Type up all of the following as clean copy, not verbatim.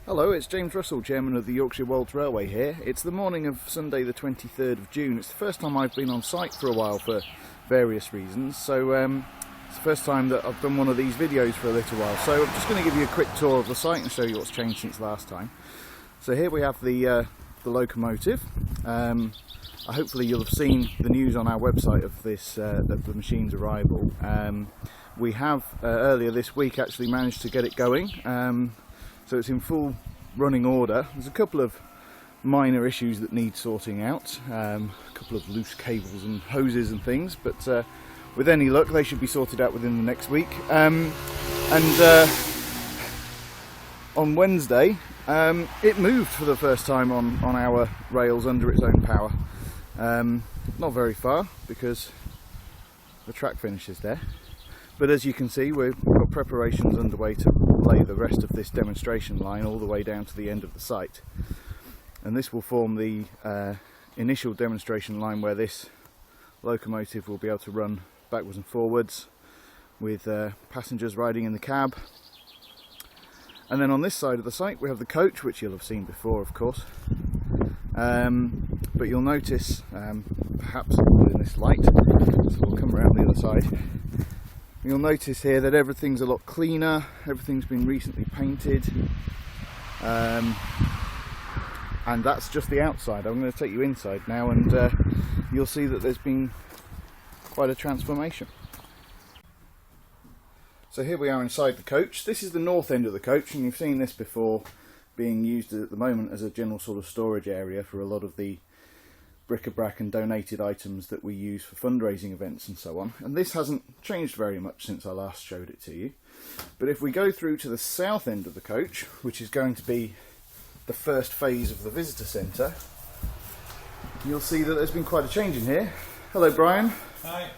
Hello, it's James Russell, Chairman of the Yorkshire Wolds Railway here. It's the morning of Sunday the 23rd of June. It's the first time I've been on site for a while for various reasons, so it's the first time that I've done one of these videos for a little while. So I'm just going to give you a quick tour of the site and show you what's changed since last time. So here we have the locomotive. Hopefully you'll have seen the news on our website of this of the machine's arrival. We have earlier this week actually managed to get it going. So it's in full running order. There's a couple of minor issues that need sorting out, a couple of loose cables and hoses and things, but with any luck they should be sorted out within the next week. On Wednesday it moved for the first time on our rails under its own power. Not very far because the track finishes there, but as you can see we've got preparations underway to lay the rest of this demonstration line all the way down to the end of the site, and this will form the initial demonstration line where this locomotive will be able to run backwards and forwards with passengers riding in the cab. And then on this side of the site we have the coach, which you'll have seen before of course, but you'll notice perhaps in this light, so we'll come around the other side. You'll notice here that everything's a lot cleaner, everything's been recently painted, and that's just the outside. I'm going to take you inside now and you'll see that there's been quite a transformation. So here we are inside the coach. This is the north end of the coach, and you've seen this before being used at the moment as a general sort of storage area for a lot of the bric-a-brac and donated items that we use for fundraising events and so on. And this hasn't changed very much since I last showed it to you. But if we go through to the south end of the coach, which is going to be the first phase of the visitor centre, you'll see that there's been quite a change in here. Hello Brian. Hi.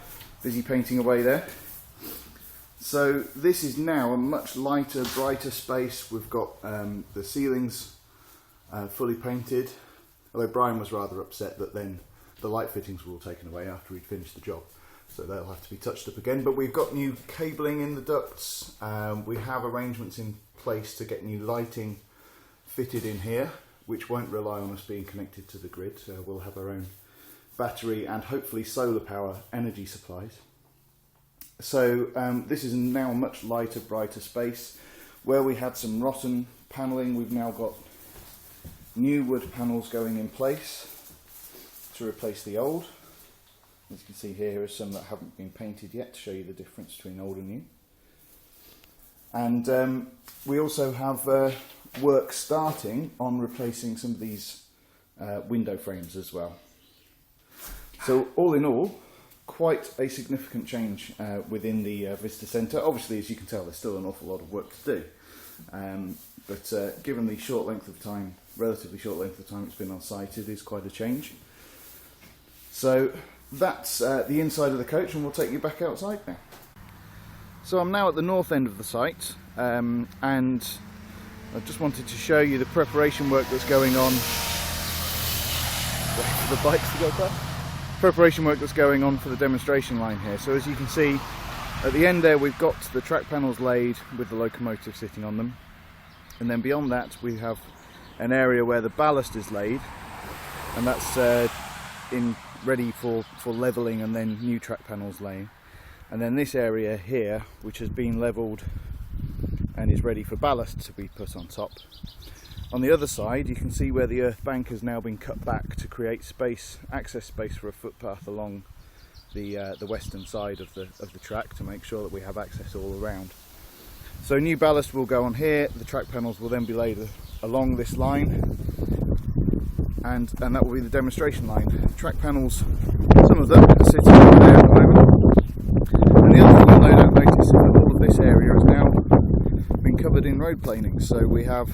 Busy painting away there. So this is now a much lighter, brighter space. We've got the ceilings fully painted. Although Brian was rather upset that then the light fittings were all taken away after he'd finished the job, so they'll have to be touched up again. But we've got new cabling in the ducts, we have arrangements in place to get new lighting fitted in here, which won't rely on us being connected to the grid. So we'll have our own battery and hopefully solar power energy supplies. So this is now a much lighter, brighter space. Where we had some rotten panelling, we've now got new wood panels going in place to replace the old. As you can see here are some that haven't been painted yet to show you the difference between old and new. And we also have work starting on replacing some of these window frames as well. So all in all, quite a significant change within the visitor centre. Obviously, as you can tell, there's still an awful lot of work to do. But given the short length of time, relatively short length of time it's been on site, it is quite a change. So that's the inside of the coach, and we'll take you back outside now. So I'm now at the north end of the site, and I just wanted to show you the preparation work that's going on. Wait for the bikes to go past. Preparation work that's going on for the demonstration line here. So as you can see, at the end there we've got the track panels laid with the locomotive sitting on them, and then beyond that we have an area where the ballast is laid, and that's ready for levelling and then new track panels laying. And then this area here, which has been levelled and is ready for ballast to be put on top. On the other side you can see where the earth bank has now been cut back to create space, access space for a footpath along the western side of the track to make sure that we have access all around. So new ballast will go on here, the track panels will then be laid along this line, and that will be the demonstration line. Track panels, some of them are sitting over there at the moment, and the other thing you'll no doubt notice is that all of this area has now been covered in road planings, so we have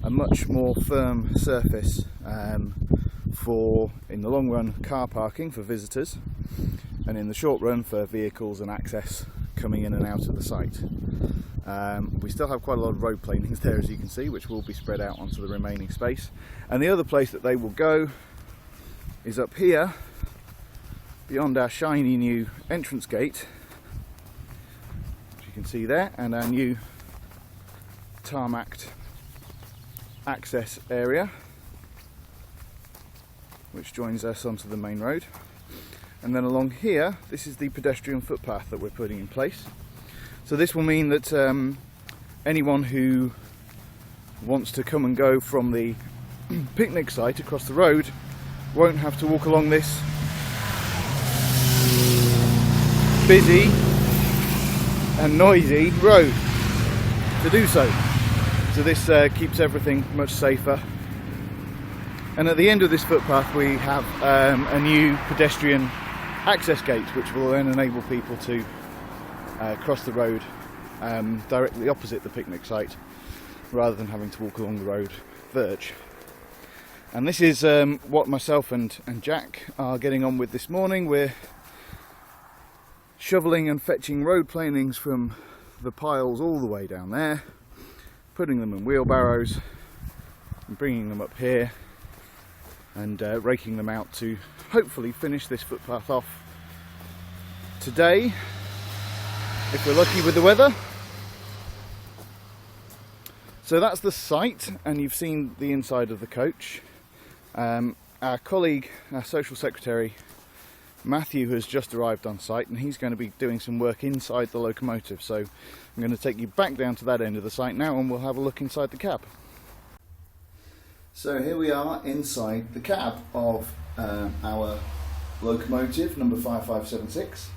a much more firm surface for, in the long run, car parking for visitors, and in the short run for vehicles and access coming in and out of the site. We still have quite a lot of road planings there, as you can see, which will be spread out onto the remaining space. And the other place that they will go is up here, beyond our shiny new entrance gate, which you can see there, and our new tarmacked access area which joins us onto the main road, and then along here this is the pedestrian footpath that we're putting in place. So this will mean that anyone who wants to come and go from the picnic site across the road won't have to walk along this busy and noisy road to do so. So this keeps everything much safer. And at the end of this footpath we have a new pedestrian access gate, which will then enable people to cross the road directly opposite the picnic site rather than having to walk along the road verge. And this is what myself and Jack are getting on with this morning. We're shoveling and fetching road planings from the piles all the way down there, putting them in wheelbarrows and bringing them up here and raking them out to hopefully finish this footpath off today, if we're lucky with the weather. So that's the site, and you've seen the inside of the coach. Our colleague, our social secretary Matthew, has just arrived on site, and he's going to be doing some work inside the locomotive. So I'm going to take you back down to that end of the site now, and we'll have a look inside the cab. So here we are inside the cab of our locomotive number 5576,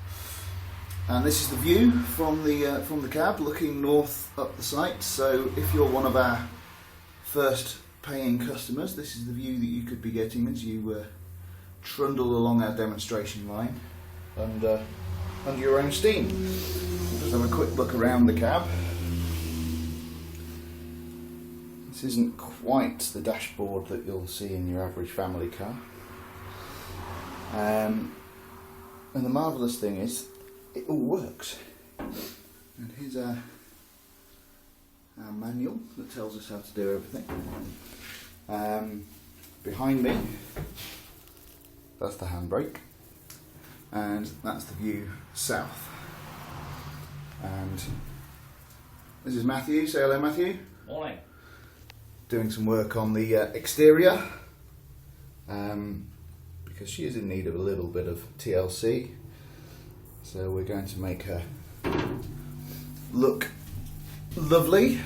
and this is the view from the cab looking north up the site. So if you're one of our first paying customers, this is the view that you could be getting as you trundle along our demonstration line and under your own steam. We'll just have a quick look around the cab. This isn't quite the dashboard that you'll see in your average family car. And the marvellous thing is, it all works. And here's our manual that tells us how to do everything. Behind me, that's the handbrake, and that's the view south. And this is Matthew. Say hello, Matthew. Morning. Doing some work on the exterior, because she is in need of a little bit of TLC. So we're going to make her look lovely.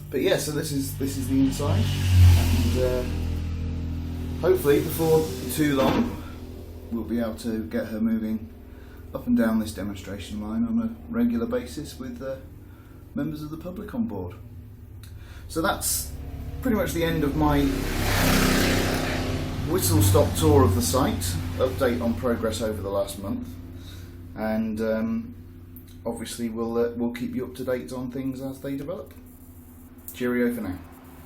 But yeah, so this is the inside, and hopefully before too long we'll be able to get her moving up and down this demonstration line on a regular basis with members of the public on board. So that's pretty much the end of my whistle-stop tour of the site, update on progress over the last month, and obviously we'll keep you up to date on things as they develop. Cheerio for now.